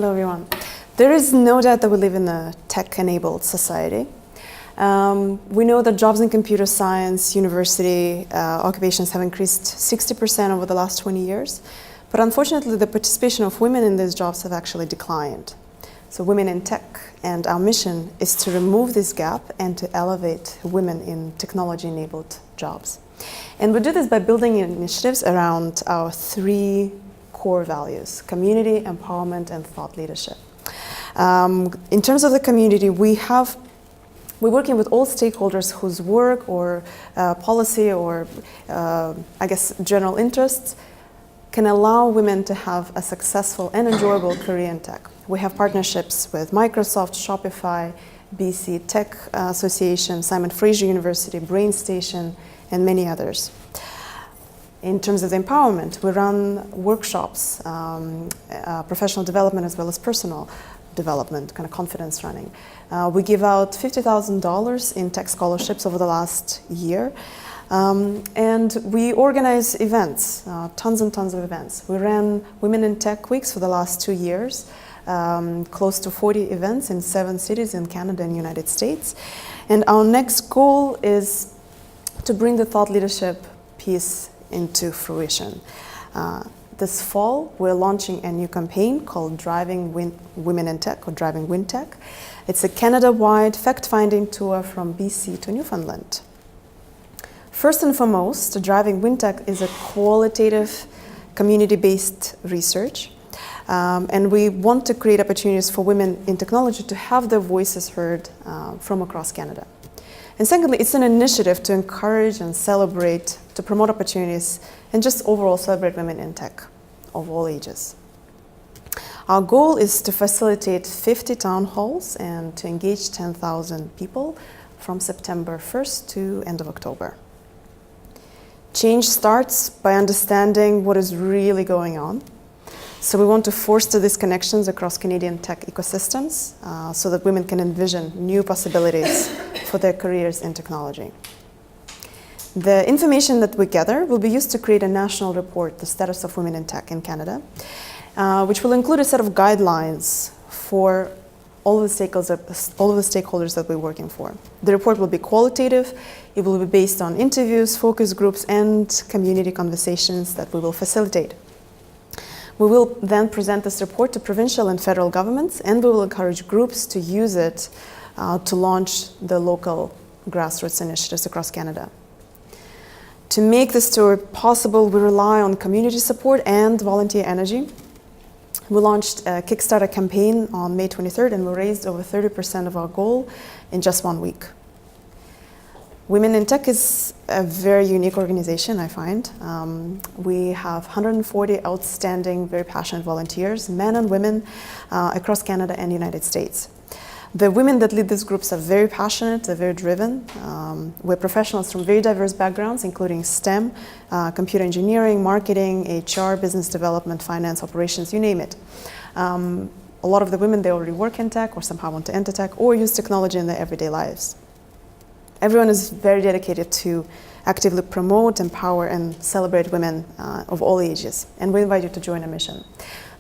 Hello, everyone. There is no doubt that we live in a tech-enabled society. We know that jobs in computer science, university occupations have increased 60% over the last 20 years. But unfortunately, the participation of women in these jobs have actually declined. So women in tech, and our mission is to remove this gap and to elevate women in technology-enabled jobs. And we do this by building initiatives around our three core values: community, empowerment, and thought leadership. In terms of the community, we're working with all stakeholders whose work or policy or, general interests can allow women to have a successful and enjoyable career in tech. We have partnerships with Microsoft, Shopify, BC Tech Association, Simon Fraser University, Brain Station, and many others. In terms of the empowerment, we run workshops, professional development as well as personal development, kind of confidence running. We give out $50,000 in tech scholarships over the last year. And we organize events, tons and tons of events. We ran Women in Tech Weeks for the last 2 years, close to 40 events in 7 cities in Canada and United States. And our next goal is to bring the thought leadership piece into fruition. This fall, we're launching a new campaign called Driving Women in Tech, or Driving WinTech. It's a Canada-wide fact-finding tour from BC to Newfoundland. First and foremost, Driving WinTech is a qualitative, community-based research. And we want to create opportunities for women in technology to have their voices heard from across Canada. And secondly, it's an initiative to encourage and celebrate, to promote opportunities, and just overall celebrate women in tech of all ages. Our goal is to facilitate 50 town halls and to engage 10,000 people from September 1st to end of October. Change starts by understanding what is really going on. So we want to foster these connections across Canadian tech ecosystems so that women can envision new possibilities for their careers in technology. The information that we gather will be used to create a national report, the status of women in tech in Canada, which will include a set of guidelines for all of the stakeholders that we're working for. The report will be qualitative. It will be based on interviews, focus groups, and community conversations that we will facilitate. We will then present this report to provincial and federal governments, and we will encourage groups to use it to launch the local grassroots initiatives across Canada. To make this tour possible, we rely on community support and volunteer energy. We launched a Kickstarter campaign on May 23rd, and we raised over 30% of our goal in just 1 week. Women in Tech is a very unique organization, I find. We have 140 outstanding, very passionate volunteers, men and women, across Canada and the United States. The women that lead these groups are very passionate, they're very driven. We're professionals from very diverse backgrounds, including STEM, computer engineering, marketing, HR, business development, finance, operations, you name it. A lot of the women, they already work in tech or somehow want to enter tech or use technology in their everyday lives. Everyone is very dedicated to actively promote, empower, and celebrate women of all ages, and we invite you to join our mission.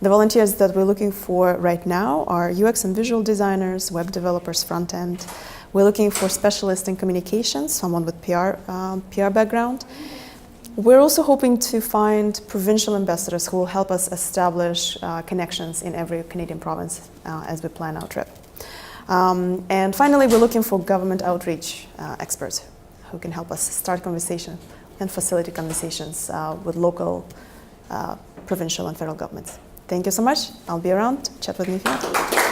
The volunteers that we're looking for right now are UX and visual designers, web developers, front end. We're looking for specialists in communications, someone with PR background. We're also hoping to find provincial ambassadors who will help us establish connections in every Canadian province as we plan our trip. And finally, we're looking for government outreach experts who can help us start conversation and facilitate conversations with local, provincial, and federal governments. Thank you so much. I'll be around. Chat with me if you want.